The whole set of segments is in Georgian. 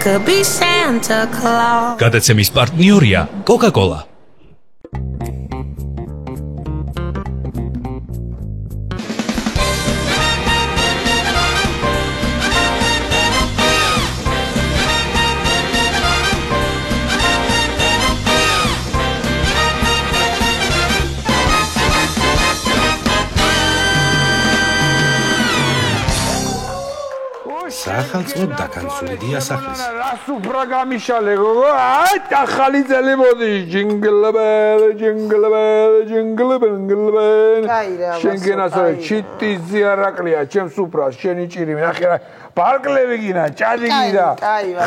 could be Santa Claus. გადაცემის პარტნიორია Coca-Cola. სახელმწიფო დაკანცული დიასახლის. რას უფრო გამიშალე გოგო? აი, ახალი წელი მოდის. Jingle bell, jingle bell, jingle bell, jingle bell. შენ გენასწორე ჩიტი ზიარაკლია, ჩემს უფრას, შენი ჭირი, ნახე რა. ბარკლები გინა, ჭადი გინა,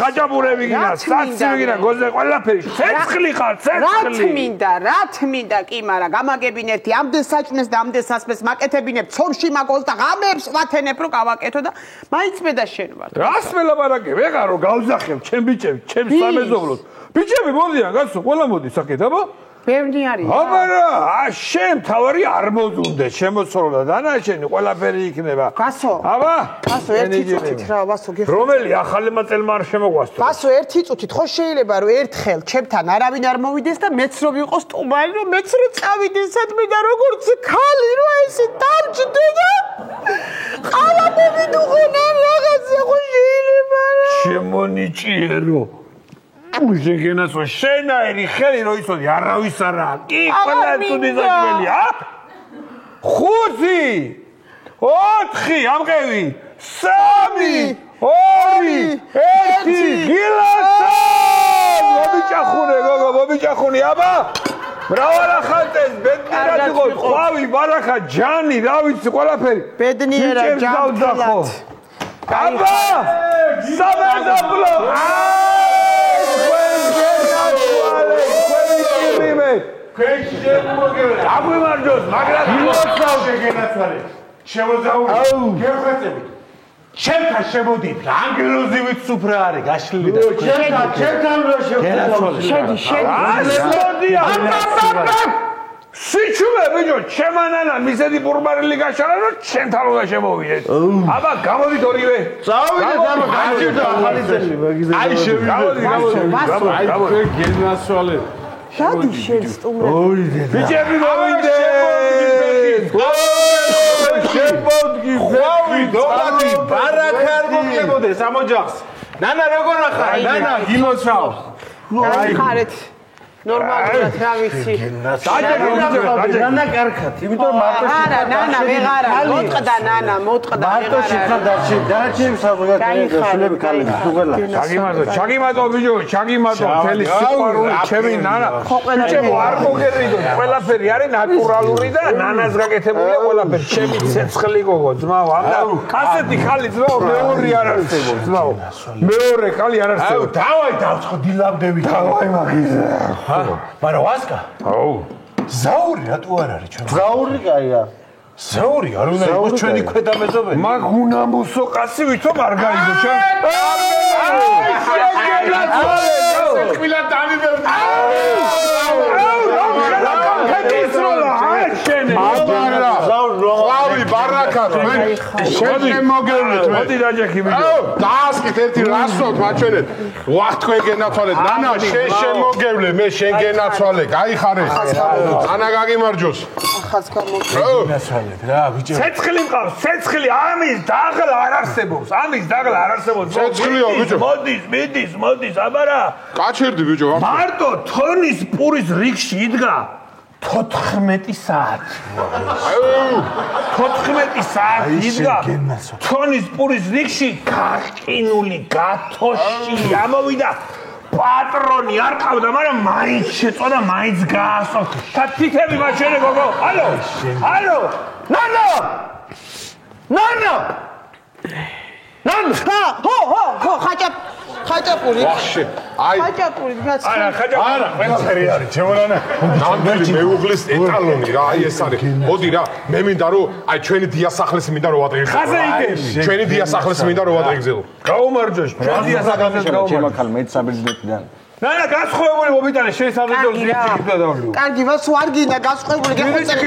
ხაჭაპურები გინა, საცივი გინა, გოზე ყველაფერი. ცეცხლი ხარ, ცეცხლი. რა თმინდა კი, მაგრამ გამაგებინ ერთი ამდენ საჭმეს და ამდენ სასმეს მაკეთებინებ, ცორში მაგოლს და ღამებს ვათენებ რომ გავაკეთო და მაინც მე და შენ ვარ. რას მელაპარაკე? ვეღარო გავზახებ ჩემ ბიჭებს, ჩემ სამეზობლოს. ბიჭები მოდიან, გასო, ყველა მოდის აქეთ, აბა? ბევრი არის. აბარა, შენ თავარი არ მოზუნდე, შემოცროლა დანარჩენი ყველაფერი იქნება. გასო. აბა? გასო, ერთი წუთით რა, ვასო, გიხარ. რომელი ახალმა წელმა არ შემოგვასწრო? გასო, ერთი წუთით, ხო შეიძლება რომ ერთხელ ჩემთან არავინ არ მოვიდეს და მეც რომ იყოს სტუმარი, რომ მეც რომ წავიდეს სადმე და როგორც ხალი რომ ესე დამჭდე და ყავა მოვიდუღონა რაღაცა ხო შეიძლება რა. შემონიჭიერო. უჟეგენასო შენაერი ხელი რო იცოდი არავის არაა. კი, ყველა თუდი საჭმელია. 5 4 ამყევი 3 2 1 გილასა მობიჭახუნე გოგო მობიჭახუნე აბა მრავალ ახალწელს ბედნიერად იყოს ყვავი ბარახა ჯანი რა ვიცი ყველაფერი ბედნიერად ჯანმრთელად აბა სამეზობლო აგვიმარჯოს, მაგრამ იმოცავდე გენაცვალე. შემოძაური. გეხვეწებით. ჩემთან შემოდით, ანგელოზივით სუფრა არის გაშლილი და ჩემთან რა შევხვეწავ. შედი. სიჩუმე ბიჭო, ჩემანანა მისედი პურბარილი გაშალა რომ ჩემთან უნდა შემოვიდეთ. აბა გამოდით ორივე. წავიდეთ აბა გაჭირდა ახალი წელი. აი შევიდეთ. აი გენაცვალე. შადი შენ სტუმრად. ბიჭები მოვიდეთ. შემოდი ხვავი დოლარი ბარაქა არ მოგებოდეს ამ ოჯახს. ნანა როგორ ახარ? ნანა გიმოცავ. აი ხარეთ. ნორმალურად რა ვიცი. ნანა კარგად, იმიტომ მარტო არა, ნანა ვეღარა. მოტყდა ნანა, მოტყდა მარტო შეხარ დარჩენ საზოგადოებრივი გასულები კალები უღელა. ჩაგიმატო ბიჭო, ჩაგიმატო თელი სიყვარული ჩემი ნანა. ბიჭებო არ მოგერიდოთ, ყველაფერი არის ნატურალური და ნანას გაკეთებულია ყველაფერი. ჩემი ცეცხლი გოგო, ძმაო, ასეთი ხალი ძმაო, მეორე არ არსებობს, ძმაო. მეორე ხალი არ არსებობს. დავაი დავწყო დილამდევი. დავაი მაგისა. მაგრამ ვასკა? აუ. ზაური რატო არ არის ჩვენ? ზაური კაია. ზაური არ უნდა იყოს ჩვენი ქვედამეზობელი. მაგ უნამუსო კაცი ვითომ არ გაიგო ჩვენ? ყველა დამიბევდი. ყვავი ბარაკა თქვენ შენ მოგევლეთ მე. მოდი დაჯექი ბიჭო. დაასკით ერთი რასვოთ მაჩვენეთ. ვახ თქვენ გენაცვალეთ. ნანა შენ მოგევლე მე შენ გენაცვალე. გაიხარე. ანა გაგიმარჯოს. ახაც გამოგე. გენაცვალეთ რა ბიჭო. ცეცხლი მყავს, ცეცხლი ამის დაღლა არ არსებობს. ამის დაღლა არ არსებობს. ცეცხლიო ბიჭო. მოდის, აბა რა. კაჩერდი ბიჭო. მარტო თონის პურის რიგში იდგა 14 საათი. 14 საათი იდგა თონის პურის რიგში გაყინული გათოში ამოვიდა პატრონი არ ყავდა, მაგრამ მაინც შეწოდა, მაინც გაასწო. და თითები მაჩვენე გოგო. ალო. ნანა! ხო, ხაჭაპური. ვახში. აი. ხაჭაპური გაცხი. არა, არა, ყველაფერი არის, ჩემონა. ნამდვილი მეუღლის ეტალონი რა, აი ეს არის. მოდი რა, მე მინდა რომ აი ჩვენი დიასახლისი მინდა რომ ვატრიგზელო. ხაზე იგები. ჩვენი დიასახლისი მინდა რომ ვატრიგზელო. გაუმარჯოს, ჩვენ დიასახლისი ჩემ ახალ მეც საბერძნეთიდან. ნანა გასხოვებული მომიტანე შენ სამხედრო ძიჭიქით დავლიო. კარგი, მას არ გინდა გასხოვებული გეხოცები.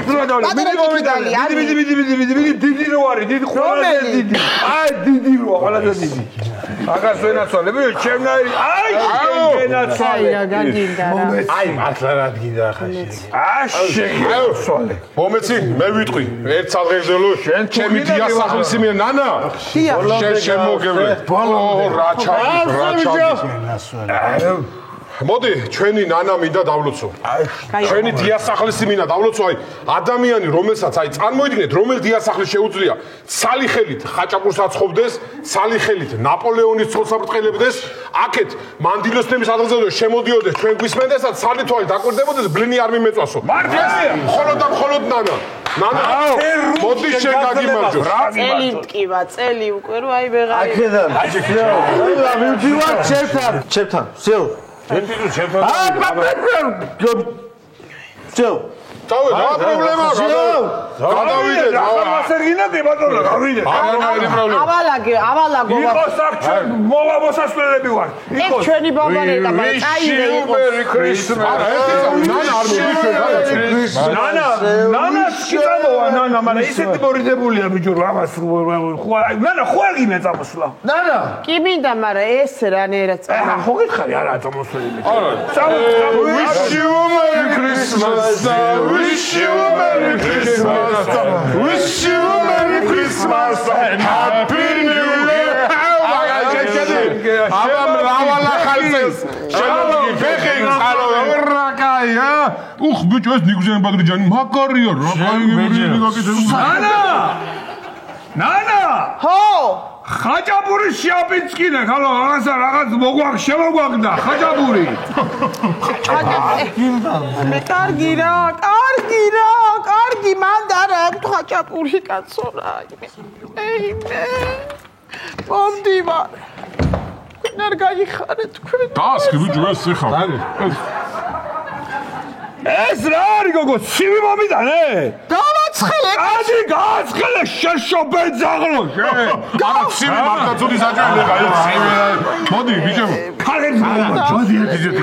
მიდი დიდი რო არის, დიდი ყველაზე დიდი. აი დიდი როა, ყველაზე დიდი. აგას ვენაცვალები, ჩემნაირი. აი შეგენაცვალე. აი რა გაგინდა რა. აი მართლა რა გინდა ახლა. შეგენაცვალე. მომეცი, მე ვიტყვი, ერთ საღებძელო, ჩემი დიასახლისი მე ნანა. შენ შემოგევლე. რა ჩავდი. მოდი, ჩვენი ნანა მინდა დავლოცო. ჩვენი დიასახლისი მინდა დავლოცო, აი ადამიანი, რომელსაც აი წარმოიდგინეთ, რომელ დიასახლისს შეუძლია ცალი ხელით ხაჭაპურს აცხობდეს, ცალი ხელით ნაპოლეონის ცოლს აბრძყელებდეს, აქეთ მანდილოსნების ადგილზე შემოდიოდეს, ჩვენ გვისმენდესაც ცალი თვალი დაკვირდებოდეს, ბლინი არ მიმეწვასო. მართლია, მხოლოდ და მხოლოდ ნანა. ნანა, მოდი შენ გაგიმარჯო. წელი მტკივა, წელი უკვე რო აი ვეღარ. აქედან, აი მივდივარ ჩემთან, სულ. წავე, რა პრობლემაა? გადავიდე, მასერგინა დებატონა, გავიდე. არანაირი პრობლემა. ავალაგო. იყო საქმე, მოვა მოსასვლელები ვარ. იყო ჩვენი ბაბარედა, მაგრამ წაიღე იყო. არა, ნანა არ მოვიშვე. ნანა შეგამოვა, ნანა, მაგრამ ისეთი მორიდებულია ბიჭო, ამას ნანა ხო არ გინდა წამოსვლა. ნანა. კი მინდა, მაგრამ ეს რანაირად წავა. ხო გითხარი, არა წამოსვლელი ბიჭო. Wish you a Merry Christmas. Wish you a Merry Christmas. Wish you a Merry Christmas and Happy New Year. აბა მრავალა ხალხის. შენ ფეხი ხალო რაკაია. უხ ბიჭო ეს ნიგზენ ბაგრიჯანი მაგარია რა. ნანა! ხო! ხაჭაპური შეაპინწკინე, ხალო, რაღაც შემოგვაგდა, ხაჭაპური. მე კარგი რა, მანდარა აქვს ხაჭაპური კაცო რა. ეი მე. მომდივარ. არ გაიხარეთ თქვენ. დასკი ბიჭო ეს ხა. ეს რა არის გოგო, ცივი მომიტანე? დავაცხელე. ადი გააცხელე შეშობენ ძაღლო შენ. არა ცივი მართლაცუდი საჭიროა ეს ცივი. მოდი ბიჭო. ქალებს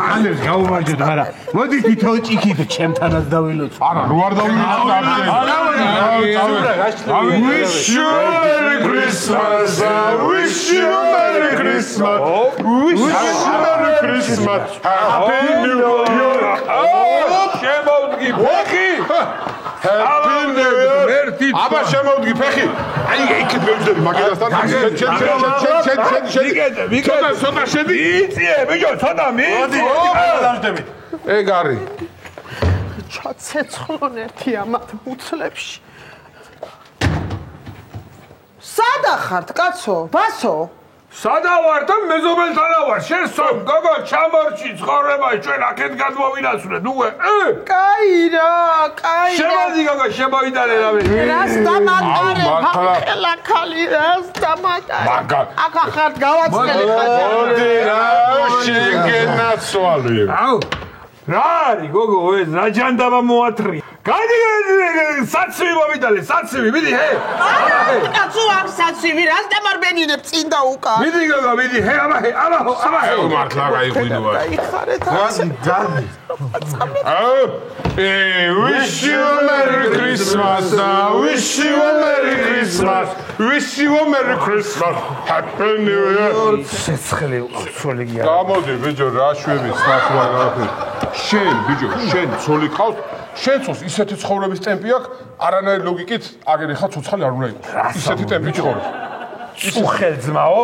ქალებს გავუმარჯოთ არა. მოდი თითო ჭიქით ჩემთანაც დავილოცო. არა რო არ დავილოცო. Wish you a Merry Christmas. Wish you a Merry Christmas. Wish you a Merry Christmas. Happy New Year. შემოვდგი ფეხი. Happy New Year. აბა შემოვდგი ფეხი. აი იქით მევძები მაგედასთან. შენ. ცოტა შედი. იწიე, ბიჭო, ცოტა მიიწიე. დავდებით. ეგ არის. ჩაცეცხლონ ერთი ამათ მუცლებში. სადა ხართ, კაცო? ბასო? სადა ვარ და მეზობელთანა ვარ. შენ სამ გოგო ჩამორჩი ცხოვრება ჩვენ აქეთ გადმოვინაცვლე. ნუე. კაი რა. შემოდი გოგო, შემოვიდანე რავი. რას დამატარე? ხალხელა ხალი რას დამატარე? აქ ახალ გავაცხელე ხალხი. მოდი რა შეგენაცვალე. აუ. რა არის გოგო ეს რა ჯანდაბა მოათრი. გადი საცივი მომიტანე, საცივი, მიდი ჰე. კაცო ამ საცივი რას დამარბენინებ წინ და უკან. მიდი გოგო, მიდი ჰე, აბა ჰე. მართლა გაიღვინოა. გაიხარეთ. გადი. Wish you a Merry Christmas. Wish you a Merry Christmas. Wish you a Merry Christmas. Happy New Year. შეცხლე უცოლი გია. გამოდი ბიჭო რა შვები სახლ რა. შენ ბიჭო, შენ ცოლი ყავს. შენ ცოლს ისეთი ცხოვრების ტემპი აქვს, არანაირი ლოგიკით აგერი ხა ცოცხალი არ უნდა იყოს. ისეთი ტემპი ცხოვრობს. წუხელ ძმაო,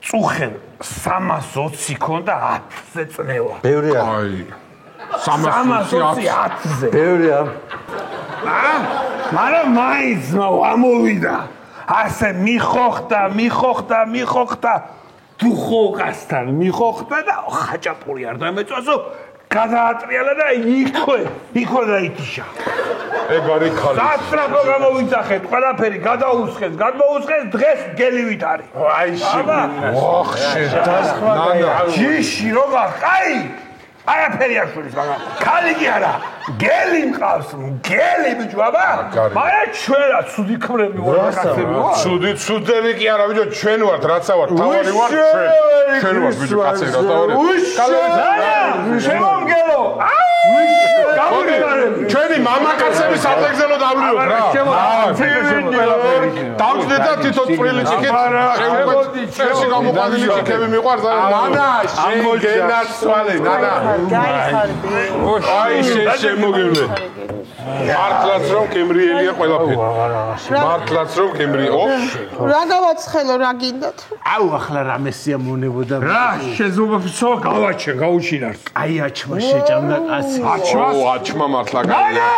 წუხელ 320 ქონდა 10-ზე წნევა. ბევრია. აი 320-ზე. ბევრია. მაგრამ მაინც ამოვიდა. ასე მიხოხდა. დუხოკასთან მიხოხდა და ხაჭაპური არ დამეწვასო. გადაატრიალა და იქვე დაითიშა. ეგ არის ხალი. სასტრაფო გამოვიძახეთ, ყველაფერი გადაუსხეს, დღეს გელივით არის. აი შე. ოხ შე. ჯიში როგორ? აი! არაფერიაშვილის მაგრამ ქალი კი არა გელი მყავს გელი ბიჭო აბა მაგრამ ჩვენა ცუდი ქმრები ვარ კაცები ვარ ცუდები კი არა ბიჭო ჩვენ ვართ რაცა ვართ თავარი ვართ ჩვენ ვართ ბიჭო კაცები რა თავარი შემომგელო ჩვენი მამაკაცები საფეგზელო დავლიოთ რა დავჭდეთ და თვითონ წვრილი ჭიქით წესი გამოყვანილი ჭიქები მიყვარს ნანა შენ გენაცვალე ნანა აი შემოგევლე მართლაც რომ კემრიელია ყველაფერი მართლაც რომ კემრიო რა დავაცხელო რა გინდათ აუ ახლა რამე სიამოვნებოდა რა შეზუბებსო გავაჩენ გაუჩინარს აი აჩმა შეჭამდა კაცი აჩმა მართლა გაია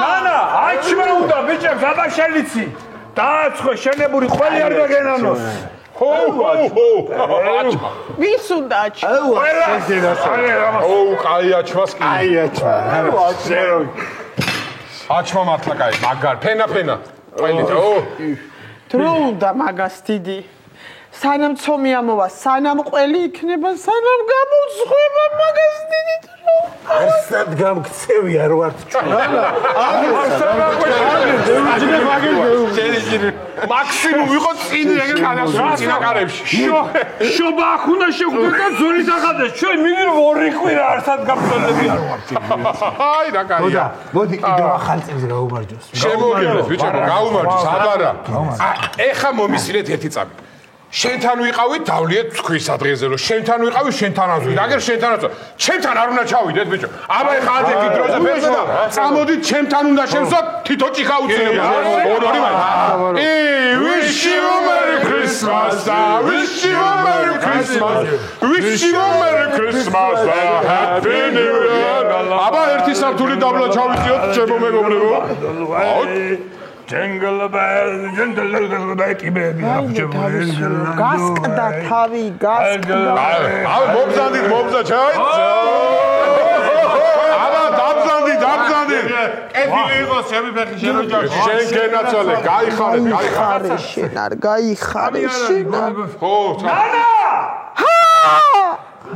ნანა აჩმა უნდა ბიჭებს აბაშელიცი დააცხო შენებური ყველი არ დაგენანოს ჰო ვის უნდა აჩმა ო კაი აჩმას კი აი აჩმა აჩმა მართლა კაი მაგარ ფენა ყველით ო დრო უნდა მაგას დიდი სანამ ცომი ამოვა სანამ ყველი იქნება სანამ გამოძღვება მაგას დიდი დრო არსად გამქცევი არ ვართ მაქსიმუმ ვიყო წინი ეგრე წინაკარებში შობა აქ უნდა შეგვდეთ და ზონის ახალდეს ჩვენ მინიმ ორი ხვირა არსად გამწოლები არ ვართ აი რა კაია მოდი კიდევ ახალ წელს გაუმარჯოს შემოგივლეთ ბიჭო გაუმარჯოს აბარა ეხა მომისილეთ ერთი წამი შენთან ვიყავით დავლიეთ თქვის ადრეზე რომ შენთან ვიყავი შენთანაც ვიყავი აგერ შენთანაც ჩემთან არ უნდა ჩავიდეთ ბიჭო აბა ეხა ადეთი დროზე ფერზე და წამოდით ჩემთან უნდა შევსვათ თითო ჭიქა უცნებია ორი მაი wish you a merry christmas wish you a merry christmas wish you a merry christmas happy new year აბა ერთი საფთული დაბლა ჩავიწიოთ ჩემო მეგობრებო Jingle bell, jingle bell, კიბები აღჭებული. გასკდა თავი, გასკდა. აი, მობზანდით, ჩაი. აბა, დაბზანდით. კეთილი იყოს, ჩემი ფეხი შენოჯახში. შენ გენაცვალე, გაიხარე. შენ არ გაიხარე, შენ. ხო, ნანა!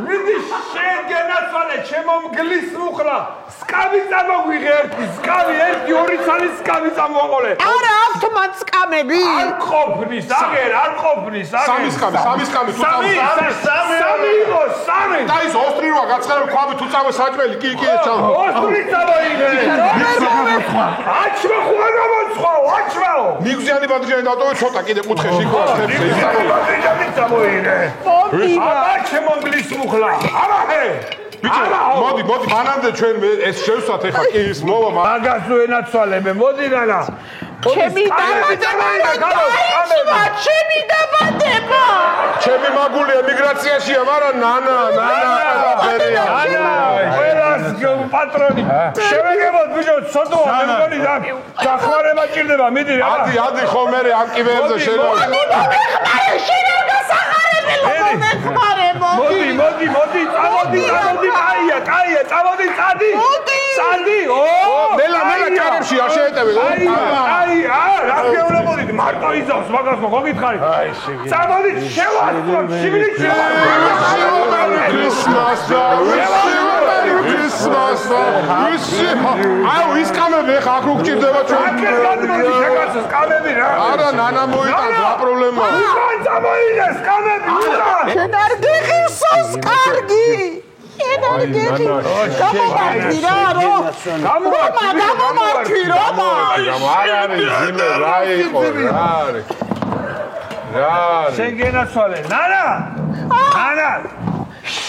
მიდი შენ გენაცვალე, ჩემო მგლის მუხლა. სკამი წამოგვიღე ერთი, სკამი ერთი, ორი ცალი სკამი წამოყოლე. არა, ავტომატ სკამები. არ ყოფნის, არ ყოფნის. სამი სკამი, თუ სამი იყო, სამი. და ის ოსტრი როა გაცხარებ ქვაბი თუ წამო საჭმელი, კი, ჩავ. ოსტრი წამოიღე. აჩმა ხო არ გამოცხო, აჩმაო. მიგზიანი ბადრიჯანი დატოვე ცოტა კიდე კუთხეში იქ ვარ თებზე ის წამოიღე. აბა ჩემო მგლის მუხლა. აბა ბიჭო, მოდი, მანამდე ჩვენ ეს შევსვათ ეხა კი ის მოვა მაგას ვენაცვალებე, მოდი ნანა. ჩემი დაბადება. ჩემი მაგულია მიგრაციაშია, მაგრამ ნანა, ფერია. ყველას პატრონი. შევეგებოთ ბიჭო, ცოტაა მე მგონი დახმარება ჭირდება, მიდი რა. ადი ხომ მე ამ კიბეებზე შენა. მოდი, კაია, წამოდი, წადი. ო, ნელა კარებში არ შეეტევე. აი, რა გეუბნებოდით, მარტო იზავს მაგას მოგითხარით. წამოდი, შევასწრო, შიგნით აუ, ის კამები ხა აქ უგჭირდება ჩვენ. აკერ გადმოდი, შეგაცოს კამები რა. არა, ნანა მოიტანს, რა პრობლემაა. უკან წამოიდეს კამები, უკან. შენ არ გიხივსოს კარგი. შენ არ გიხივ. გამომართი რა, გამომართი რა. არ არის ძიმე რა იყო, რა არის. შენ გენაცვალე, ნანა.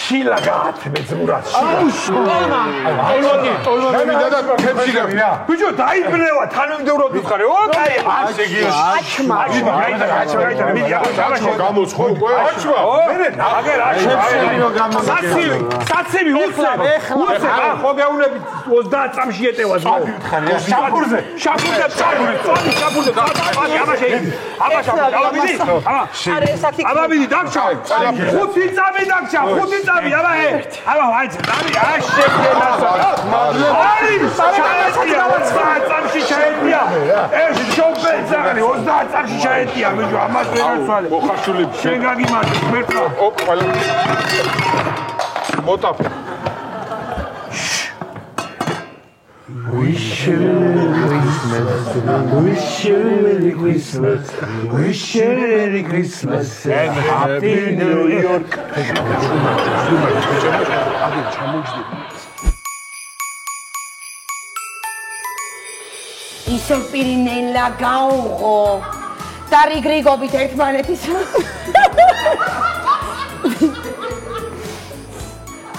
შილა გაათმე ძმურად. ტოლმოდი და თებში გავიდა. ბიჭო, დაიბნევა თანამდებურად ვიხარე. ო, კაი, აჩმა. გამოცხო უკვე აჩმა. აგერ საცივი უცებ. ხო გეუნები 30 წამში ეტევა ზო. შაფურზე. აბა მიდი დაგჭა. 5 წამი დაგჭა, 5 წამი. აბა აი წამში ჩაედია. ეს შობელზაღი 30 წამში ჩაედია, ბიჭო, ამას ვერ ვცვალე. მოხარშული შენ გაგიმარჯვე, მერტყა. ოპ, ყველა მოტაფე. Wish you Merry Christmas. Wish you Merry Christmas and Happy New Year. ისევ პირინელა გაუღო და რიგრიგობით ერთმანეთის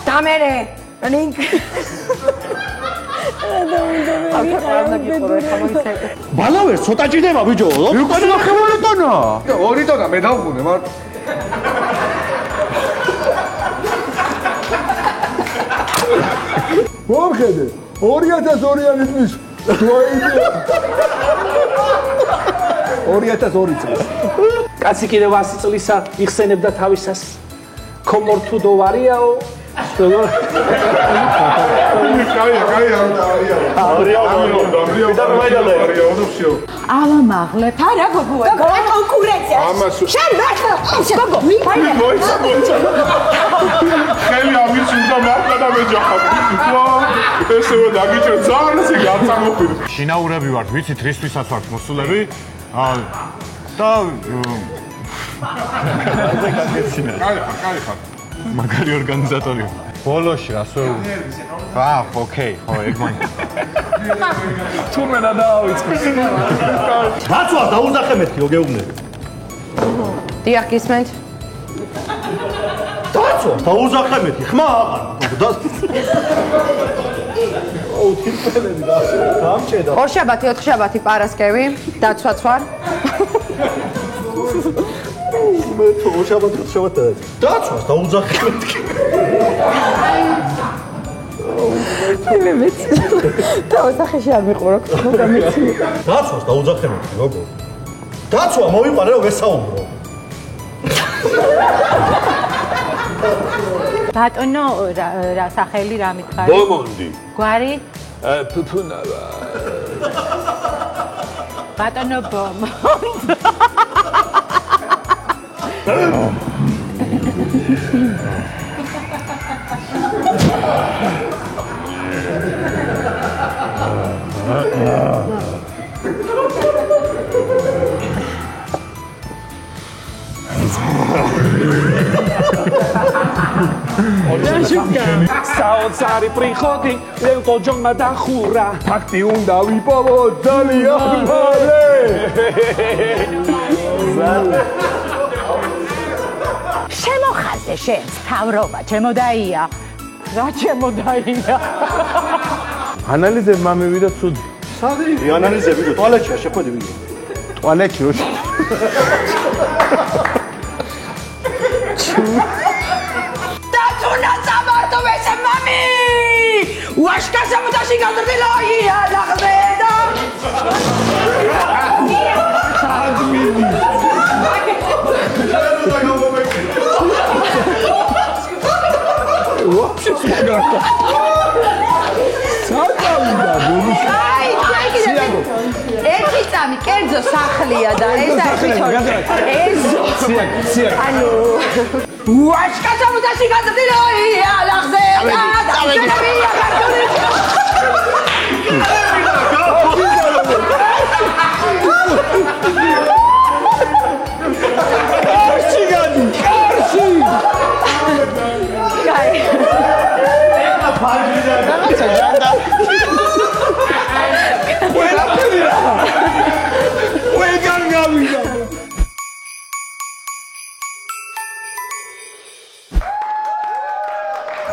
და მერე რინგ ბალავერ ცოტა ჭირდება ბიჭო. უკანა ხემალი ტონა. 2 ტონა მე დავყუნე მარტო. მომხედე 2002-იანი წლის 2002 წელს. კაცი კიდევ 100 წლისა იხსენებდა თავისას. კომორთუ დოვარიაო. ალა მაღლე ფარა გოგოა კონკურენცია შენ მართლა გოგო ხელი ამის უნდა მართლა და მეჯახავ. ესეო დაგიჭირე ძალიან ისე გაწამოხვიდე. შინაურები ვართ, ვიცით რისთვისაც ვართ მოსულები? და კაი ხარ. მაგარი ორგანიზატორი. ბოლოში ასე ოკეი, ხო, ეგ მაინც. თურმენა დაავიწყე. დაცვა დაუძახე მეთქი, გეუბნები. დიახ, გისმენთ. დაცვა დაუძახე მეთქი, ხმა აღარ. ოუ, თირკველები და ასე გამჭედა. ორშაბათი, ოთხშაბათი პარასკევი, დაცვაც ვარ. მე თუ ორშაბათი დაცვას დაუძახე მეთქი. მე მეც დაუსახეში არ მიყურო და მეც დაცვას დაუძახე მეთქი, გოგო. დაცვა მოიყვანე რომ ვესაუბრო. ბატონო რა სახელი რა მითხარი? ბომონდი. გვარი? ფუფუნავა. ბატონო ბომონდი. საოცარი პრიხოდი ლევკო ჯონმა დახურა. ფაქტი უნდა ვიპოვო ძალიან მალე. შემოხაზე შენს თავრობა ჩემოდაია. რა ჩემოდაია? ანალიზები მამივიდა ცუდი. სადი? ანალიზები ვიდო ტუალეტშია შეხვედი ვიდო. ტუალეტში რო დათუნა სამარტო ვესე მამი ვაშკა სამუდაში გადრდილა ია ლაღბედა вообще супер. საკავიდა ბომის. აი, კიდე ერთი წამი კერძო სახლია და ეს არის თვითონ ეზო. ანუ ვაშკა სამუდაში გადრდილა ია ლაღბედა წავედია კარტული. კარში გადი, კარში. კაი. ეხა ფარჯი რაღაცა ჟანდა. ყველაფერი რა. ყველგან გავიდა.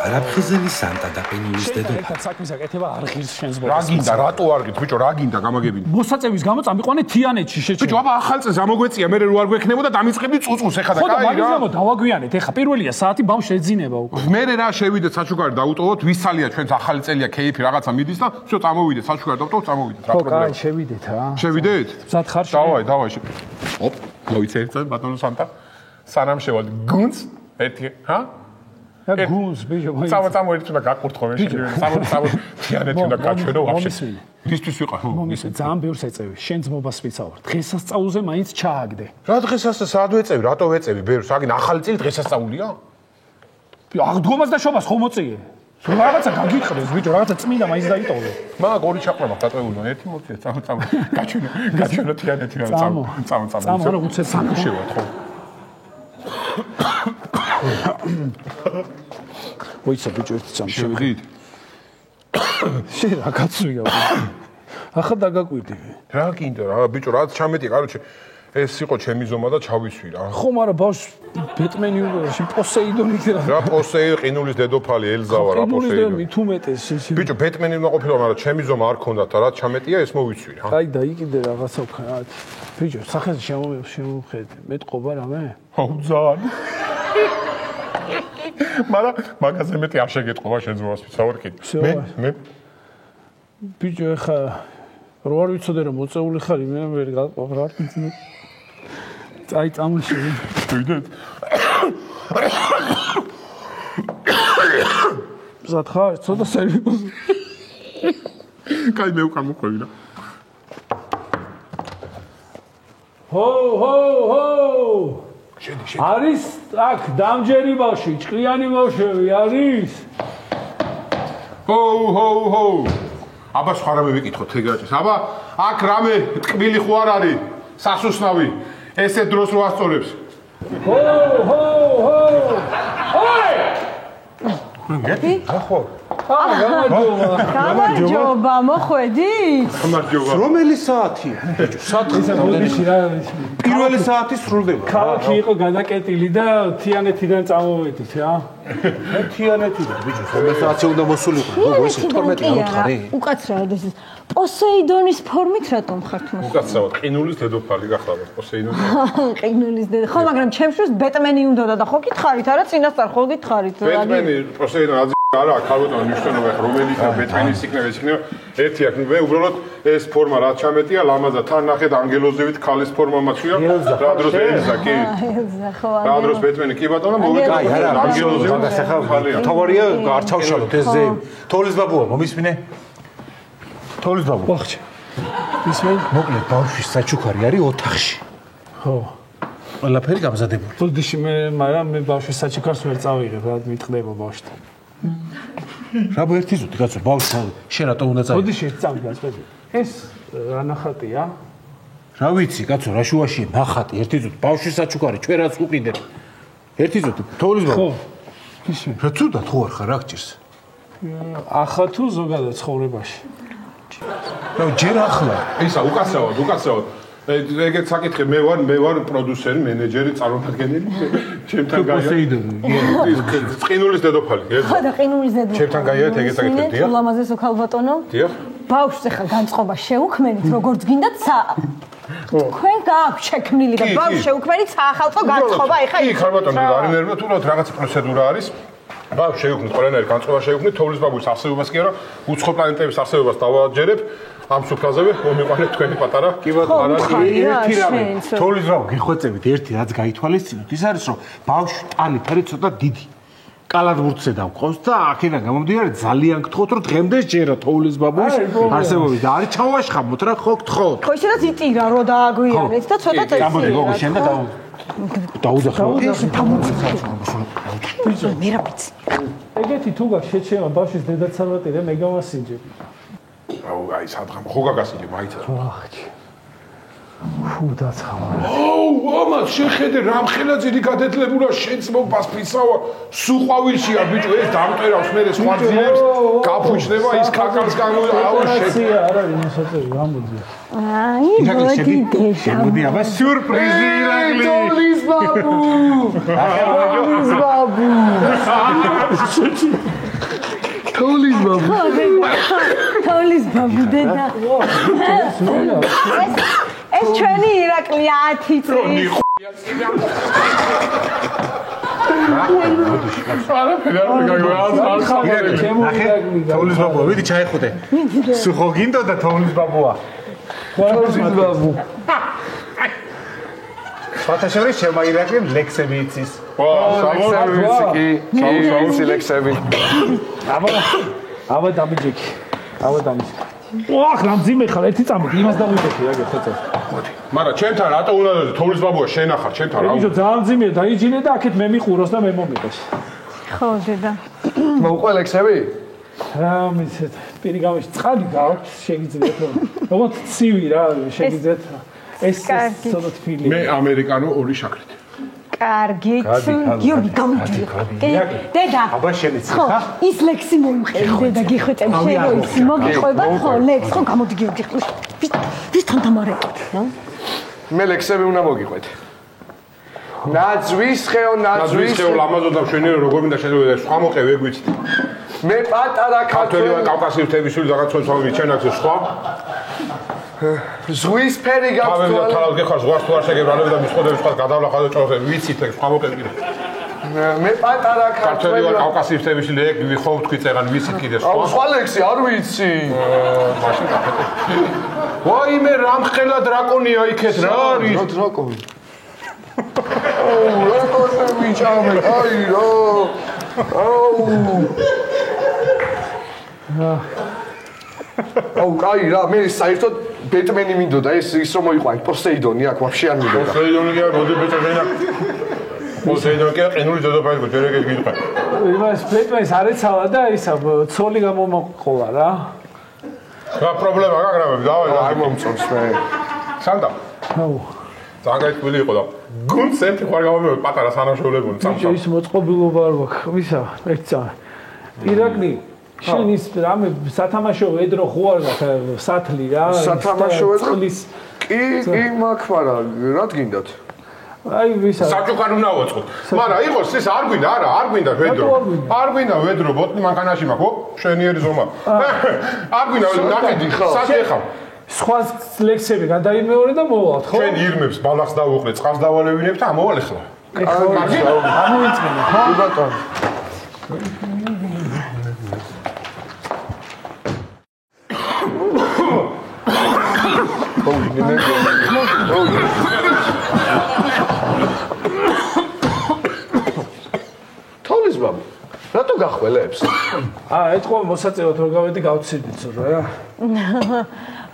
არაფხიზელი სანტა და პენიულის დედოფალი. საქმის აკეთება არ ღირს შენს რა გინდა, რატო არ გით, ბიჭო, რა გინდა გამაგებინე? მოსაწევის გამო წამიყვანე თიანეთში შეჭრა. ბიჭო, აბა ახალ წელს ამოგვეწია, მე რო არ გვექნებოდა დამიწყებდი წუწუს ეხა და ხო და კაი მაგის რა. გამო დავაგვიანეთ. ეხა პირველია საათი ბავშვს ეძინება უკვე. მე რა შევიდეთ საჩუქარი დაუტოვოთ, ვისალია ჩვენს ახალი წელია კეიფი რაღაცა მიდის და всё წამოვიდეთ საჩუქარი დაუტოვოთ, წამოვიდეთ. რა ხო, პრობლემა? კაი, შევიდეთ რა. შევიდეთ? მზად ხარ შე? დავაი. ოპ, მოიცე ერთ წამი ბატონო სანტა. სანამ შევალ გუნც, ერთი, ჰა? და გუნს ბიჭო, წამოიეთ უნდა გაკურთხო მე შევიდე. წამო თიანეთი უნდა გაჩვენო ვაფშე. ისთვის ვიყავ? მომისე ძალიან ბევრს ეწევი. შენ ძმობას ვიცავარ. დღესასწაულზე მაინც ჩააგდე. რა დღესასწაულზე სად ვეწევი? რატო ვეწევი? ბევრს, აგინ ახალი წელი დღესასწაულია? აღდგომას და შობას ხომ მოწიე? რაღაცა გაგიხრეს ბიჭო, რაღაცა წმინდა მაინც დაიტოვე. მაგ ორი ჩაყრება დატოვებულო, ერთი მოწია, წამო. გაჩვენო თიანეთი რა წამო. არა უცებ შევათ ხო. მოიცა ბიჭო ერთი წამო. შევიდით. შენ რა გაწვია? ახლა დაგაკვირდი. რა კიდე რა ბიჭო, რაც ჩამეტი, კაროჩე ეს იყო ჩემი ზომა და ჩავისვი რა. ხო, მაგრამ ბავშვ ბეტმენი უყურში პოსეიდონი რა. რა პოსეიდონი, ყინულის დედოფალი ელზავა რა პოსეიდონი. თუ მეტეს ბიჭო, ბეტმენი უნდა ყოფილა, მაგრამ ჩემი ზომა არ ქონდათ და რაც ჩამეტია ეს მოვისვი რა. აი და იყიდე რაღაცა ვქნა. ბიჭო, სახეს შემოვხედე. მეტყობა რამე? აუ ძალიან. მაგრამ მაგაზე მეტი არ შეგეტყობა შენ ზომას ვიცავარ კი. მე ბიჭო, ეხა რო არ ვიცოდე რომ მოწეული ხარ, მე ვერ გაყვარ რა. აი წამოში. ვიდეთ. ზად ხარ, ცოტა სერვიზი. კაი მე უკან მოყვები რა. ჰო. არის აქ დამჯერი ბავშვი, ჭყიანი ბავშვები არის? ჰო. აბა სხვა რამე ვიკითხოთ ეგაჭეს. აბა აქ რამე ტკბილი ხო არ არის? სასუსნავი. ესე დროს რო ასწორებს. ჰო. ოი! გეტი? ახო. გამარჯობა, მოხვედით? გამარჯობა. რომელი საათია? ბიჭო, საათი მოდიში რა არის? პირველი საათი სრულდება. ქალაქი იყო გადაკეტილი და თიანეთიდან წამოვედით რა. თიანეთიდან ბიჭო, რომელი საათი უნდა მოსულიყო? როგორ ეს 12 გავთხარი? უკაცრავად ეს პოსეიდონის ფორმით რატომ ხართ მოსული? უკაცრავად ყინულის დედოფალი გახლავთ პოსეიდონი. ყინულის დედოფალი. ხო, მაგრამ ჩემთვის ბეტმენი უნდა და ხო გითხარით, არა წინასწარ ხო გითხარით? ბეტმენი პოსეიდონი არა, ქალბატონო მნიშვნელობა რომელი ბეტმენის იქნება ეს იქნება ერთი აქ მე უბრალოდ ეს ფორმა რაც ჩამეტია ლამაზა თან ნახეთ ანგელოზევით ქალის ფორმა მაჩვია რა დროს ელზა კი ელზა ხო რა დროს ბეტმენი კი ბატონო მოვიდა ანგელოზევით გასახავ თოვარია არ ჩავშალოთ ეს ზე თოლის ბაბუა მომისმინე თოლის ბაბუა ვახჩი ისმენ მოკლედ ბავშვის საჩუქარი არის ოთახში ხო ყველაფერი გამზადებული ბოდიში მაგრამ მე ბავშვის საჩუქარს ვერ წავიღებ რა მიტყდება ბავშვთან რა ერთი ზუსტი კაცო ბავშვი შენ რატომ უნდა წავიდე ბოდიში წავიდე სპეცი ეს რა ნახატია რა ვიცი კაცო რა შუაშია ნახატი ერთი ზუსტი ბავშვის საჩუქარი ჩვენ რაც უყიდეთ ერთი ზუსტი თოვლის ბაბუა ხო ისე რა ცუდა თუ არ ხარ რა გჭირს ახლა თუ ზოგადად ცხოვრებაში რა ჯერ ახლა ისა უკაცრავად ეგეც საკითხი მე ვარ პროდიუსერი მენეჯერი წარმომადგენელი ჩემთან გაიარა ყინულის დედოფალი ხო და ყინულის დედოფალი ჩემთან გაიარა ეგეც საკითხი დიახ ულამაზესო ქალბატონო დიახ ბავშვს ახლა განწყობა შეუქმენით როგორც გინდათ თქვენ გააქვთ შექმნილი და ბავშვს შეუქმენით საახალწლო განწყობა ეხა კი ქალბატონო არ იმერბა თუ რაღაც პროცედურა არის ბავშვს შეუქმნით ყველანაირი განწყობა შეუქმნით თოვლის ბაბუის არსებობას კი არა უცხო პლანეტების არსებობას დავაჯერებ ამ სუფრაზევე მომიყვანეთ თქვენი პატარა კი ბატონო ერთი რამე თოვლის ბაბუ გიხვეწებით ერთი რაც გაითვალისწინოთ ის არის რომ ბავშვი ტანი ფერი ცოტა დიდი კალათბურთზე დავყავს და აქედან გამომდინარე ძალიან გთხოვთ რომ დღემდე ჯერა თოვლის ბაბუის არსებობის და არის ჩავაშხამოთ რა ხო გთხოვთ ხო ისედაც იტირა რომ დააგვიანეთ და ცოტა წესი გამოდი გოგო შენ და დაუძახო ეს ბიჭო მე რა ვიცი ეგეთი თუ გაქვს შეჩემა ბავშვის დედაცალატირე მე გავასინჯები აუ აი სადღამ ხო გაგასინჯე მაიცა ვახჩი ფუ დაცხავა აუ ამას შეხედე რამხელა ძილი გადეთლებულა შენც მოპასპიცავა სუყვავილშია ბიჭო ეს დამტერავს მე სხვა ძილებს გაფუჭდება ის კაკალს გამო აუ შეცია არა იმასოწე გამოდი აი მოდი მოდი აბა სიურპრიზი ირაკლი თოვლის ბაბუ თოვლის ბაბუ დედა ეს ჩვენი ირაკლია 10 წლის თოვლის ბაბუა ვიდი ჩაიხუტე სუხო გინდოდა თოვლის ბაბუა თოვლის ბაბუ ფათაშორის ჩემო ირაკლი ლექსები იცის ლექსები აბა დამიჯექი ოხ რამძიმე ხარ ერთი წამოდი იმას დავიჯექი აგერ ხეწე მაგრამ ჩემთან რატო უნდა თოვლის ბაბუა შენ ახარ ჩემთან რა ბიჭო ძალიან ძიმეა დაიჯინე და აქეთ მე მიყუროს და მე მომიყეს ხო, დედა. მოუყვე ლექსები? რა მიცეთ, პირი გამიში წყალი გაქვს, შეგიძლიათ რომ. როგორც ცივი რა, შეგიძლიათ ეს ცოტა თბილი. მე ამერიკანო ორი შაქრით. კარგი, გიორგი გამოდი. დედა. აბა შენიც ხო, ის ლექსი მოიმხევი დედა გიხვეწებ შეგოიც მოგიყვება ხო ლექს ხო გამოდი გიორგი. ვისთან დამარეკოთ, ნო? მე ლექსები უნდა მოგიყვეთ. ნაძვის ხეო, ნაძვის ხეო ლამაზოდა მშვენიერი როგორ მინდა შეიძლება სხვა მოყევი ეგ ვიცით. მე პატარა ქართველი კავკასიის თებისული რაღაც ცოცხალი ჩემნაკზე სხვა ზღვის ფერი გაქვს თავი თავად გეხარ ზღვას თუ არ შეგებრალები და მისხოდები სხვა გადავლახავ და ჭორზე ვიცით ეგ სხვა მოყევი კიდე მე პატარა ქართველი კავკასიის თებისული ეგ ხო თქვი წერან ვიცით კიდე სხვა აუ სხვა ლექსი არ ვიცი მაშინ გაკეთე ვაიმე რამხელა დრაკონია იქეთ რა არის რა დრაკონი აუ რა თქმა ვიჭამე აი რა აუ კაი რა მე საერთოდ ბეტმენი მინდოდა ეს ის რომ მოიყვანით პოსეიდონი აქ ვაფშე არ მინდოდა პოსეიდონი კი არა მოდი ბეტმენი აქ პოსეიდონი კი ყინული დედოფალი გჯერეგე გიყვა იმას ბეტმენს არ ეცალა და ისა ცოლი გამომოყოლა რა რა პრობლემა გაგრაბები დავაი არ მომწონს მე სანდა აუ ზაგაიტვილი იყო და გუნდს ერთი ხარ გამომივე პატარა სანაშაულებო წამსა ის მოწყობილობა არ გვაქვს ვისა ერთსა ირაკლი შენ ის რამე სათამაშო ედრო ხო არ გაქვს სათლი რა სათამაშო ედრო კი მაქვს მაგრამ რა გინდათ აი ვისა საჭუქარ უნდა ვაწყოთ მაგრამ იყოს ის არ გვინდა არა არ გვინდა ვედრო არ გვინდა ვედრო ბოტნი მანქანაში მაქვს ხო შვენიერი ზომა არ გვინდა ნაკიდი საჭე ხარ სხვა ლექსები გადაიმეორე და მოვალთ ხო? ჩვენ ირმებს ბალახს დავუყრე, წყალს დავალევინებ და ამოვალ ახლა. ამოიწმინე, ხო? ბატონო. თოლის ბაბა, რატო გახველებს? ეთქვა მოსაწევად რომ გავედი გავციდით რა.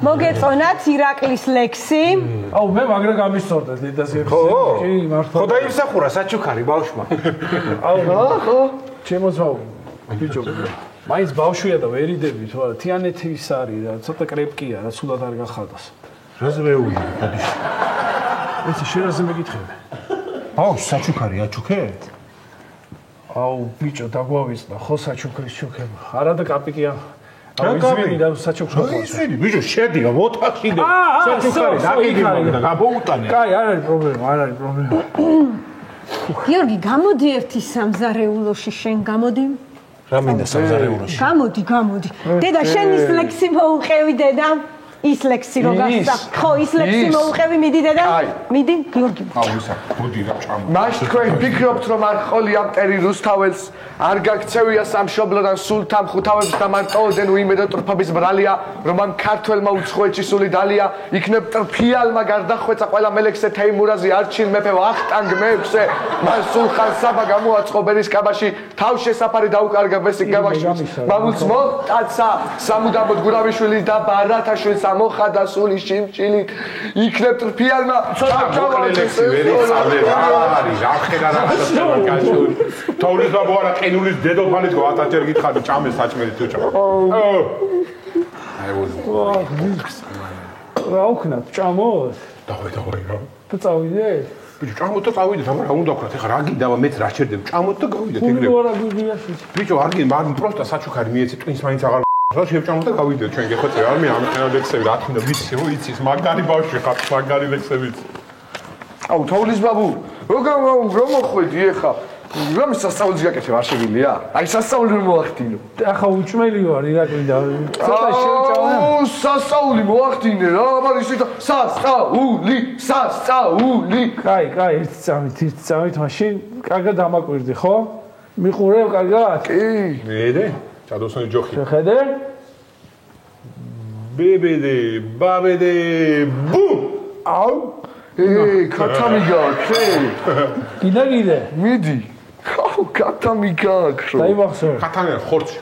მოგეწონათ ირაკლის ლექსი? აუ მე მაგრა გამისწორდა დედას ერთი. კი, მართლა. ხო დაიმსახურა საჩუქარი ბავშვმა. აუ ხო? ჩემოს ვაუ. ბიჭო. მაინც ბავშვია და ვერიდები თუ არა, თიანეთი ის არის რა, ცოტა კრეპკია რა, სულად არ გახადოს. რაზე მეუვი დადიში. ეს შენაზე მეკითხები. ბავშვ საჩუქარი აჩუქეთ? აუ ბიჭო დაგვავიწყდა ხო საჩუქრის ჩუქება. არა და კაპიკია. აუ ისვენი და საჩუქრა. ისვენი ბიჭო შედია მოთახიდე. საჩუქარი დაკიდი და გაბოუტანე. კაი, არ არის პრობლემა, არ არის პრობლემა. გიორგი, გამოდი ერთი სამზარეულოში შენ გამოდი? რა მინდა სამზარეულოში? გამოდი. დედა შენ ის ლექსი მოუყევი დედა? ის ლექსი რო გასა. ხო, ის ლექსი მოუყევი მიდი დედა? მიდი, გიორგი. აუ ისა, მოდი რა ჩამო. მაშ თქვენ ფიქრობთ რომ არ ყოლია მტერი რუსთაველს არ გაქცევია სამშობლოდან სულ თამხუთავებს და მარტოოდენ უიმე და ტრფობის ბრალია რომ ამ ქართველმა უცხოეთში სული დალია იქნებ ტრფიალმა გარდახვეწა ყველა მელექსე თეიმურაზი არჩილ მეფე ვახტანგ მეექვსე მან სულხან საბა გამოაწყო ბერის კაბაში თავშესაფარი დაუკარგა ბესიკ კაბაში მამულს მოყაცა სამუდამოდ გურავიშვილი და ბარათაშვილს ამოხადა სული შიმჭილით იქნებ ტრფიალმა ჩავჭავალექსი ვერი წავე რა არის რა ხედა რა გაშული თოვლის ბაბო არა ყინულის დედოფალით გო 1000 ჯერ გითხარი ჭამე საჭმელი თუ ჭამე აი რა უქნათ ჭამოთ დავე რა და წავიდე ბიჭო ჭამოთ და წავიდეთ აბა რა უნდა ვქნათ ეხლა რა გინდა მეც რა ჩერდებ ჭამოთ და გავიდეთ ეგრე თუ არა გვიგიაში ბიჭო არ გინდა მაგრამ პროსტა საჩუქარი მიეცი ტვინს მაინც აღარ რა შევჭამოთ და გავიდეთ ჩვენ გეხოცე არ მე ამ ლექსები რა თქმა უნდა ვიცი რო იცის მაგარი ბავშვი ხარ მაგარი ლექსები აუ თოვლის ბაბუ რომ მოხვედი ეხა რომ სასწაულს გაკეთე არ შეგიძლია აი სასწაული რომ მოახდინო ახლა უჭმელი ვარ ირაკლი და ცოტა შევჭამე აუ სასწაული მოახდინე რა აბა ისეთ სასწაული კაი ერთი წამით მაშინ კარგად დამაკვირდი ხო მიყურებ კარგად კი მერე ჩადოსანი ჯოხი შეხედე ბებედე ბაბედე ბუმ აუ კატამი გაქვს კიდე მიდი აუ კატამი გაქვს დაიმახსოვრე კატანია ხორცი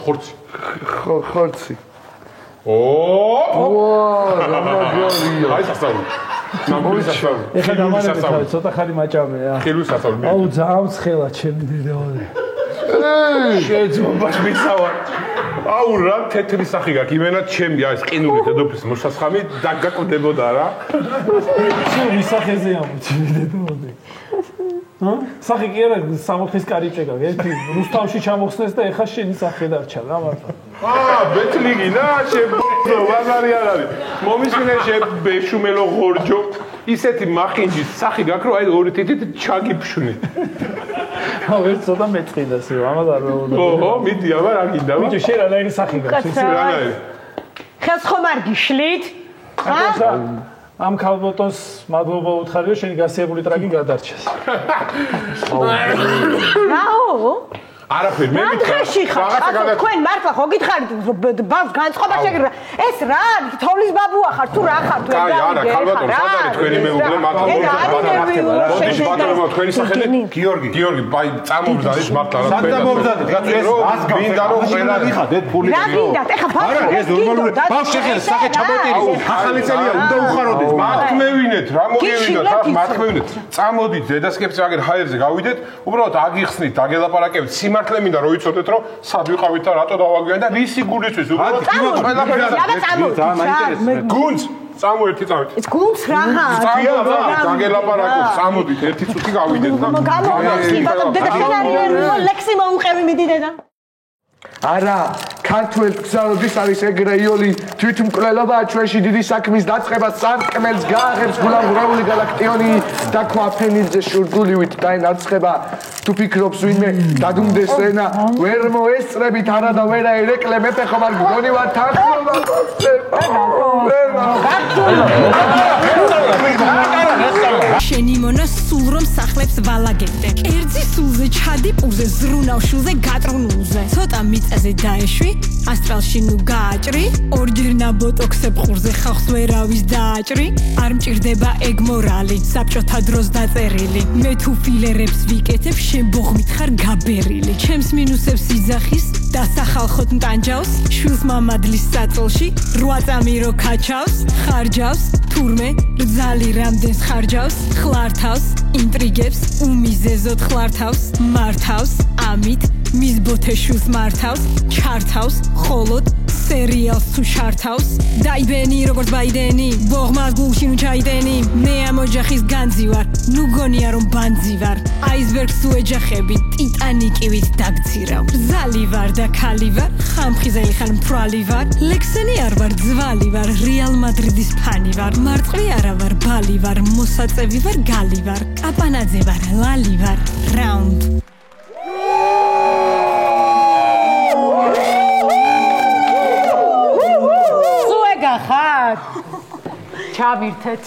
ხორცი რა მაგარია აი სასწაული ნამდვილი სასწაული ეხლა დამანებე ცოტა ხანი მაჭამე რა ხილვის სასწაული აუ ძალიან ცხელა ჩემი დედაო შეძმობას მიცავარ. აუ რა თეთრი სახი გაქვს იმენა ჩემი ეს ყინული დედოფლის მოსასხამი დაგაკვდებოდა რა. ჩემი სახეზე ამოჩი დედოფლი. სახი კი არა სამოხის კარიბჭე გაქვს. ერთი რუსთავში ჩამოხსნეს და ეხა შენი სახე დარჩა რა მარტო. ბეთლიგინა შებო ვაზარი არ არის. მომისმინე შებეშუმელო ღორჯო. ისეთი მახინჯის სახი გაქვს რომ აი ორი თითით ჩაგიფშვნი. აუ ერთ ცოტა მეწყიდას იო ამას არ მეუბნები. ოჰო მიდი აბა რა გინდა? ბიჭო შენ რანაირი სახი გაქვს? რანაირი? ხელს ხომ არ გიშლით? ხა? ამ ქალბოტონს მადლობა უთხარი რომ შენი გასიებული ტრაგი გადარჩეს. რაო? არაფერ მე მითხარი რაღაცა თქვენ მართლა ხო გითხარით ბავშვს განწყობა შეგრა ეს რა თოვლის ბაბუა ხარ თუ რა ხარ თუ კაი არა ქალბატონო სად არის თქვენი მეუღლე მოდი ბატონო თქვენი სახელი გიორგი აი წამომბზადეთ მართლა რა თქვენ წამომბზადეთ გაწეს ას გინდა რომ ყველა მიხადეთ ფული რა გინდათ ეხა ბავშვი ეს ნორმალური ბავშვი შეხეს სახე ჩამოტირის ახალი წელია უნდა უხაროდეს მათქმევინეთ რა მოგევინდათ რა მათქმევინეთ წამოდით დედასკეპს აგერ ჰაერზე გავიდეთ უბრალოდ აგიხსნით დაგელაპარაკებით მართლა მინდა რომ იცოდეთ რომ სად ვიყავით და რატო დავაგვიანეთ და რისი გულისთვის უბრალოდ გუნდს წამოერთი წავით ეს გუნდს რა დაგელაპარაკოთ წამოდით ერთი წუთი გავიდეთ და დედა შენარი ლექსი მოუყევი მიდი დედა არა ქართველ გზაოდის არის ეგრე იოლი თვითმკვლელობაა ჩვენში დიდი საქმის დაწყება სარკმელს გააღებს გულამღრეული galaktioni და ქვაფენიძე შურდულივით დაენარცხება თუ ფიქრობს ვინმე დადუნდეს ენა ვერ მოესწრებით არა და ვერა ერეკლე მეფე ხომ არ გგონი ვარ თანხმობა შენი მონა სულ რომ სახლებს ვალაგებდე კერძი სულზე ჩადი პუზე ზრუნავ შულზე გატრუნულზე ცოტა მიწაზე დაეშვი ასტრალში ნუ გააჭრი ორჯერ ნაბოტოქსებ ყურზე ხალხს ვერავის დააჭრი არ მჭირდება ეგ მორალი საბჭოთა დროს დაწერილი მე თუ ფილერებს ვიკეთებ შენ ბოღმით ხარ გაბერილი ჩემს მინუსებს იძახის დასახალხოთ მტანჯავს შვილს მამადლის საწოლში 8 წამი რო ქაჩავს ხარჯავს თურმე რძალი რამდენს ხარჯავს ხლართავს ინტრიგებს უმიზეზოდ ხლართავს მართავს ამით მის ბოთეშულს მართავს ჩართავს ხოლოდ სერიალს თუ ჩართავს დაიბენი როგორც ბაიდენი ბოღმას გულში ნუ ჩაიდენი მე ამ ოჯახის განძი ვარ ნუ გონია რომ ბანძი ვარ აისბერგს თუ ეჯახები ტიტანიკივით დაგცირავ ზალი ვარ და ქალი ვარ ხამხიზელი ხან მთვრალი ვარ ლექსენი არ ვარ ძვალი ვარ რეალ მადრიდის ფანი ვარ მარწყვლი არა ვარ ბალი ვარ მოსაწევი ვარ გალი ვარ კაპანაძე ვარ ლალი ვარ რაუნდ ხარ ჩავირთეთ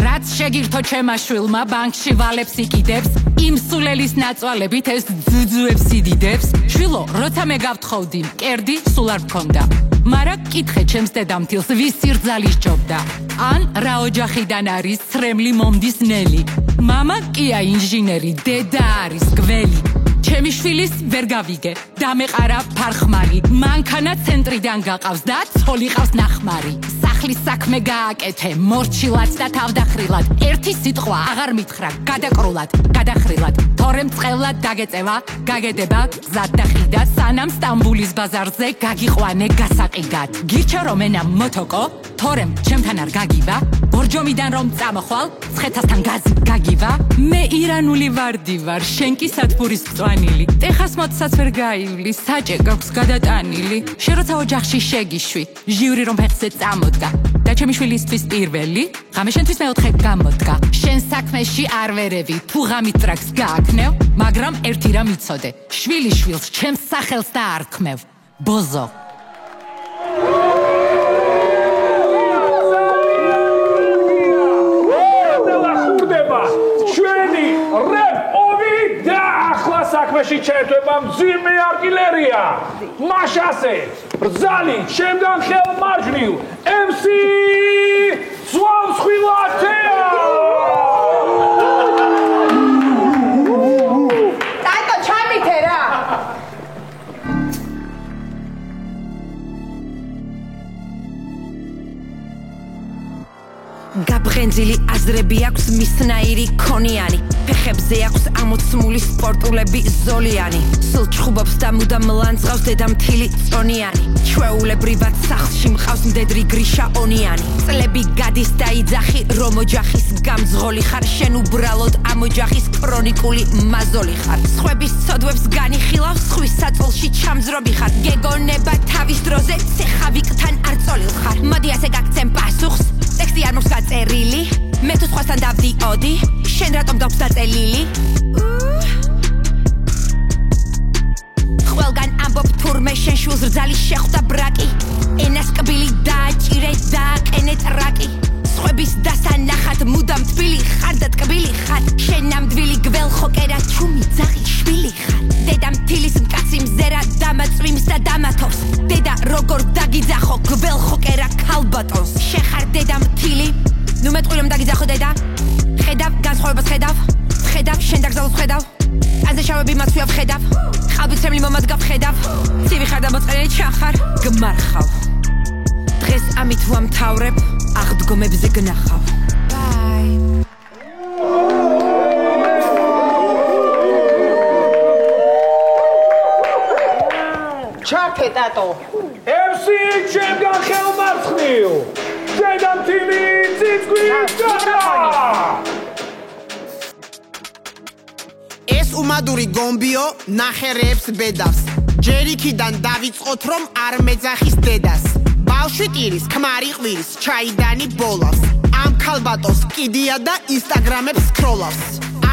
რაც შეგირთო ჩემმა შვილმა ბანკში ვალებს იკიდებს იმ სულელის ნაწვალებით ეს ძუძუებს იდიდებს შვილო როცა მე გავთხოვდი მკერდი სულ არ მქონდა მარა კითხე ჩემს დედამთილს ვის სირძალი სჯობდა ან რა ოჯახიდან არის ცრემლი მომდის ნელი მამა კია ინჟინერი დედა არის გველი ჩემი შვილის ვერ გავიგე დამეყარა ფარხმარი მანქანა ცენტრიდან გაყავს და ცოლი ყავს ნახმარი სახლის საქმე გააკეთე მორჩილად და თავდახრილად ერთი სიტყვა აღარ მითხრა გადაკრულად გადახრილად თორემ წყევლად დაგეწევა გაგედება გზად და ხიდად სანამ სტამბულის ბაზარზე გაგიყვანე გასაყიდად გირჩა რომ ენა მოტოკო თორემ ჩემთან არ გაგივა ბორჯომიდან რომ წამოხვალ ცხეთასთან გაზი გაგივა მე ირანული ვარდი ვარ შენ კი სათბურის მწვანილი ტეხას მოცსაც ვერ გაივლი საჭე გაქვს გადატანილი შენ როცა ოჯახში შეგიშვი ჟიური რომ ფეხზე წამოდგა და ჩემი შვილისთვის პირველი ღამე შენთვის მეოთხე გამოდგა შენ საქმეში არ ვერევი თუ ღამით ტრაქს გააქნევ მაგრამ ერთი რამ იცოდე შვილი შვილს ჩემს სახელს და არ ქმევ ბოზო საქმეში ჩაერთვება მძიმე არტილერია მაშასე რძალი შემდგომ ხელმარჯვნივ MC სვავსხვილათეა ტატო ჩამითე რა გაბრენ ენძილი აზრები აქვს მისნაირი ქონიანი ფეხებზე აქვს ამოცმული სპორტულები ზოლიანი სულ ჩხუბობს და მუდამ ლანძღავს დედამთილი წონიანი ჩვეულებრივად სახლში მყავს მდედრი გრიშა ონიანი წლები გადის და იძახი რომ ოჯახის გამძღოლი ხარ შენ უბრალოდ ამ ოჯახის ქრონიკული მაზოლი ხარ სხვების ცოდვებს განიხილავს ხვის საწოლში ჩამძრობი ხარ გეგონება თავის დროზე ცეხავიკთან არ წოლილ ხარ მოდი ასე გაგცემ პასუხს ტექსტი არ მოქვს გაწერილი მე თუ სხვასთან დავდიოდი შენ რატომ გაქვს დაწელილი ყველგან ამბობ თურმე შენ შულს რძალი შეხვდა ბრაკი ენას კბილი დააჭირე დააყენე ტრაკი სხვების დასანახად მუდამ თბილი ხარ და ტკბილი ხარ შენ ნამდვილი გველხოკერა ჩუმი ძაღი შვილი ხარ დედამთილის მკაცი მზერა დამაწვიმს და დამათობს დედა როგორ დაგიძახო გველხოკერა ქალბატონს შენ ხარ დედამთილი ნუ მეტყვი რომ დაგიძახო დედა ხედავ განსხვავებას ხედავ შენ დაგზავნოს ხედავ აზე შავები მაცვია ხედავ ხალბიცემლი მომადგა ხედავ ცივი ხარ და მოწყენილი ჩახარ გმარხავ დღეს ამით ვამთავრებ აღდგომებზე გნახავ ბაი ჩართე ტატო MC ჩემგან ხელმარცხნიო დედამთილი ციცქვით ეს უმადური გომბიო ნახერებს ბედავს ჯერიქიდან დავიწყოთ რომ არ მეძახის დედას ბავშვი ტირის ქმარი ყვირის ჩაიდანი ბოლავს ამ ქალბატონს კიდია და ინსტაგრამებს სკროლავს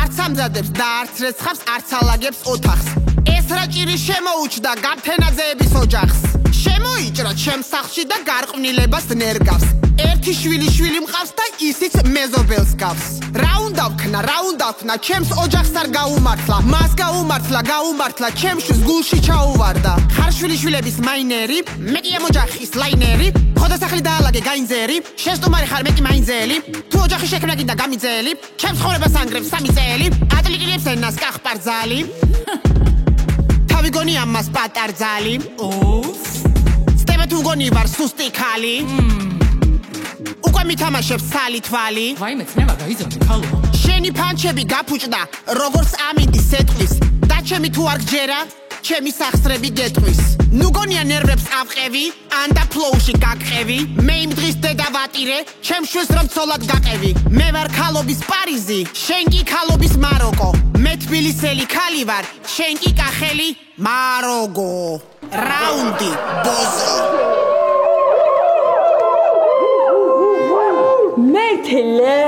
არც ამზადებს და არც რეცხავს არც ალაგებს ოთახს ეს რა ჭირი შემოუჩდა გაფთენაძეების ოჯახს შემოიჭრა ჩემს სახლში და გარყვნილებას ნერგავს ერთი შვილი მყავს და ისიც მეზობელს გავს რა უნდა ვქნა ჩემს ოჯახს არ გაუმართლა მას გაუმართლა ჩემს გულში ჩაუვარდა ხარ შვილიშვილების მაინერი მეტი ამ ოჯახის ლაინერი ხოდა სახლი დაალაგე გაინძერი შენ სტუმარი ხარ მეტი მაინძელი თუ ოჯახი შექმნა გინდა გამიძელი ჩემს ხოვრებას ანგრევს სამი წელი ატლიკილებს ენას კახპარძალი თავი გონი ამას პატარძალი სტებე თუ გონი ვარ სუსტი ქალი უკვე მითამაშებს სალი თვალი ვაიმე ცნება გაიზარდე ქალო შენი ფანჩები გაფუჭდა როგორც ამინდის სეტყვის და ჩემი თუ არ გჯერა ჩემი სახსრები გეტყვის ნუ გონია ნერვებს ავყევი ან და ფლოუში გაგყევი მე იმ დღის დედა ვატირე ჩემ შვილს რომ ცოლად გაყევი მე ვარ ქალობის პარიზი შენ კი ქალობის მაროკო მე თბილისელი ქალი ვარ შენ კი კახელი მაროგო რაუნდი ბოზო მეთელე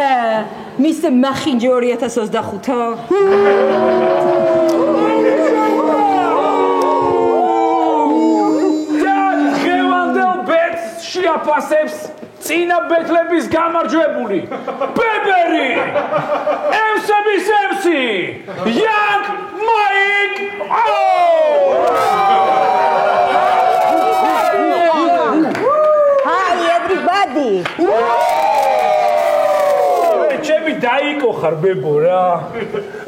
მის მახინჯი 2025-ო შეაფასებს წინა ბეთლების გამარჯვებული ბებერი MC Young Mike Hi everybody ჩემი დაიკო ხარ ბებო რა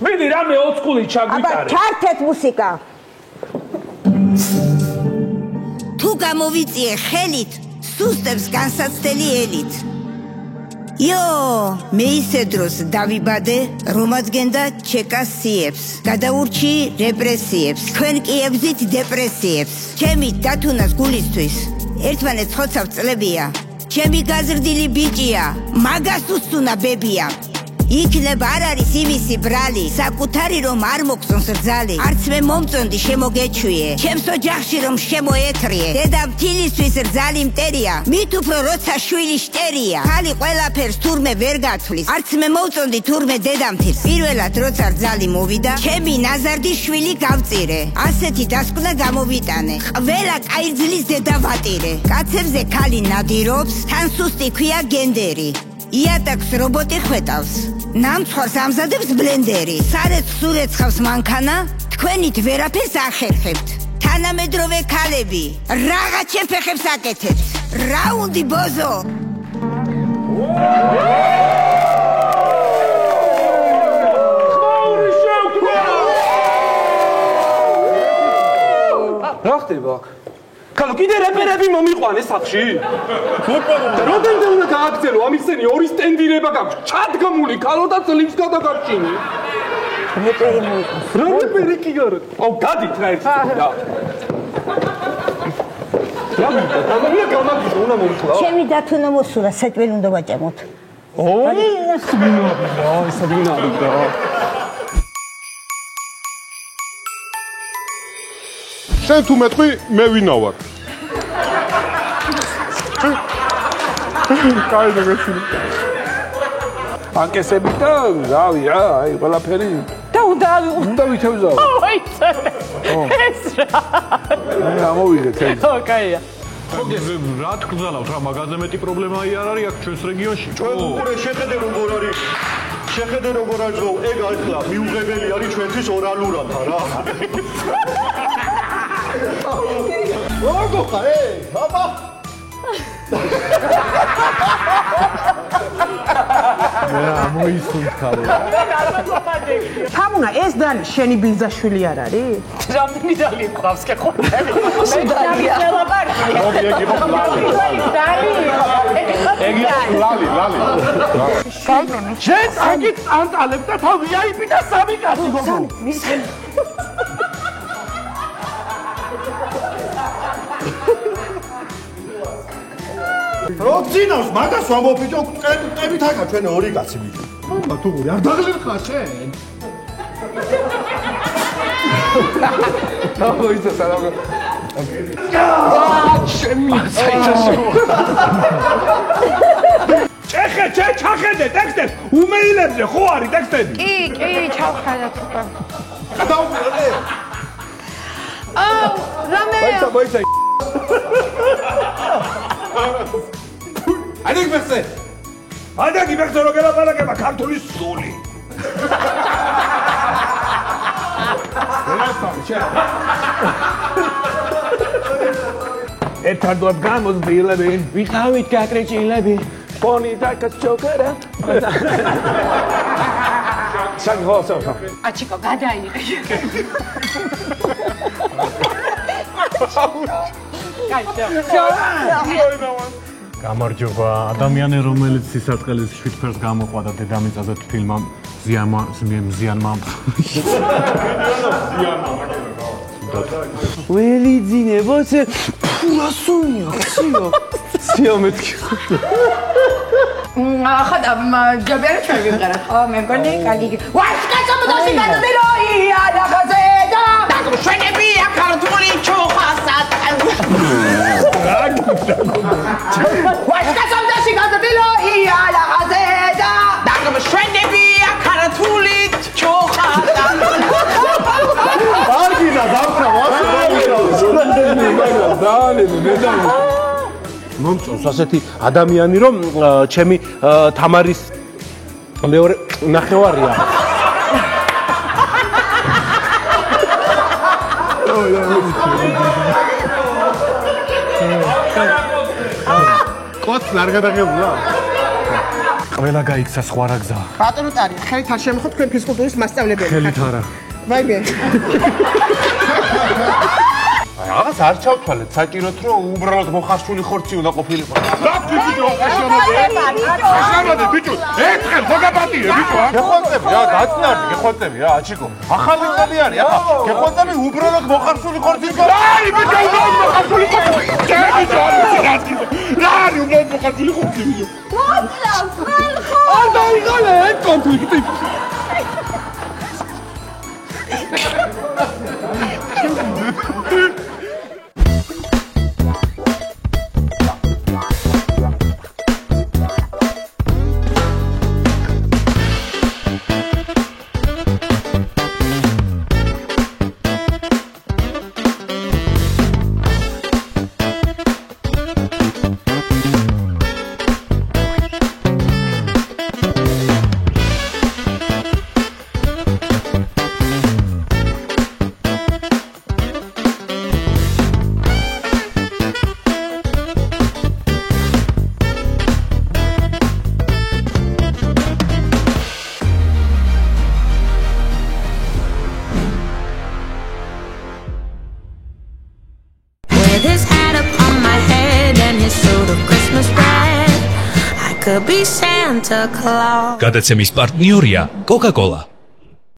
მიდი რამე ოცკული ჩაგვიტარე აბა ჩართეთ მუსიკა თუ გამოვიწიე ხელით სუსტებს განსაცდელი ელით იო მე ისე დროს დავიბადე რომაც გენდა ჩეკასიებს გადაურჩი რეპრესიებს თქვენ კი ებზით დეპრესიებს ჩემი დათუნას გულისთვის ერთმანეთს ხოცავ წლებია ჩემი გაზრდილი ბიჭია მაგას უსწუნა ბებია იქნებ არ არის იმისი ბრალი საკუთარი რომ არ მოგწონს რძალი არც მე მომწონდი შემოგეჩვიე ჩემს ოჯახში რომ შემოეთრიე დედამთილისთვის რძალი მტერია მით უფრო როცა შვილი შტერია ხალი ყველაფერს თურმე ვერ გათვლის არც მე მოვწონდი თურმე დედამთილს პირველად როცა რძალი მოვიდა ჩემი ნაზარდი შვილი გავწირე ასეთი დასკვნა გამოვიტანე ყველა კაირძლის დედა ვატირე კაცებზე ხალი ნადირობს თან სუსტი ქვია გენდერი იატაკს რობოტი ხვეტავს ნამცხვარს ამზადებს ბლენდერი სარეცხს სურეცხავს მანქანა თქვენით ვერაფერს ახერხებთ თანამედროვე ქალები რაღა ჩემ ფეხებს აკეთებთ რაუნდი ბოზო რა ხდება აქ? ხალო, კიდე რეპერები მომიყვანე სახში? რამდენდე უნდა გააგრძელო ამის წენი ორი სტენდირება გაქვს. ჩადგმული ხალო და წლებს გადაგარჩინე. რეპერი მოიყვანს. რა რეპერი კი არა? აუ გადით რა ერთი და. რა გამაგიჟო უნდა მომხლა? ჩემი დათუნა მოსულა, საჭმელი უნდა ვაჭამოთ. ოი, ეს ვინარი და. შენ თუ მეტყვი, მე ვინა ვარ. კაი დაგეშინე. ანკესები და რავი რა, აი ყველაფერი. და უნდა ვითევზავ. მოიცე. ეს რა. მე ამოვიღეთ ეს. ო, კაია. რა თქვზალავთ რა მაგაზე მეტი პრობლემა არ არის აქ ჩვენს რეგიონში? ჩვენ უკვე შეხედე როგორ არის. შეხედე როგორ არის რომ ეგ ახლა მიუღებელი არის ჩვენთვის ორალურად რა. როგორ ხარ? აბა. მოისუნთქავ. თამუნა ეს დალი შენი ბილძაშვილი არ არის? რამდენი დალი ყავს კი ხო? მე დალი ლალი. შენ აგით ანტალებ და თავ VIP და სამი კაცი გოგო. როქცინავს მაგას ვამოფიჭო ყებით აკა ჩვენ ორი კაცი მიდე. მამა თუ გური არ დაღლერხარ შენ? აუ ის სალამო. ჩახედე ტექსტებს უმეილებზე ხო არის ტექსტები? კი, ჩავხედეთ უკვე. გადაუყურე. რამე. მოიცა. ადიგმესე. ადაგიმეხსო რომ გელაპარაკება ქართული სული. ერთადვარ გამოსდილები, ვიყავით გაკრეჭილები, პონი და კაცოქერა. საგხოსო. აჩიკო გადაიღე. გამარჯობა. ადამიანი რომელიც სისაწყლის 7 ფერს გამოყვა და დედამიწაზე თბილმა მზიანმა ველი ძინებოც ფურასუნია ხსიო სიო მეთქი ახლა ჯაბერი ჩვენ ვიყარათ ხო მე მგონი კარგი ვაშკაცო მოდოსი გადადიროია დაგაზედა დაგშვენები აქართული ჩოხასად ვაშკაცო მოდოსი გადადიროია დაგაზედა დაგშვენები აქართული ჩოხასად არგინა დავქრა მომწონს ასეთი ადამიანი რომ ჩემი თამარის მეორე ნახევარია. კოც არ გადაღებულა. ყველა გაიქცა სხვა რა გზა. ბატონო ტარი, ხელით არ შემეხო თქვენ ფიზკულტურის მასწავლებელი. ხელით არა. ვაიმე. რაღაც არ ჩავთვალეთ, საჭიროთ რომ უბრალოდ მოხარშული ხორცი უნდა ყოფილიყო. რა ფიზიკო ხაშამადე ბიჭო, ერთხელ ხო გაპატირე ბიჭო. გეხონწები რა, დაწნარდი, გეხონწები რა, აჩიკო. ახალი წელი არის, ახლა გეხონწები უბრალოდ მოხარშული ხორცის გა. აი ბიჭო, უბრალოდ მოხარშული ხორცი. ჯერ ბიჭო, რა არის უბრალოდ მოხარშული ხორცი ბიჭო. ვაწლავ, ხალხო. არ დაიღალე ეს კონფლიქტი. With his hat up could be Santa Claus. გადაცემის პარტნიორია Coca-Cola.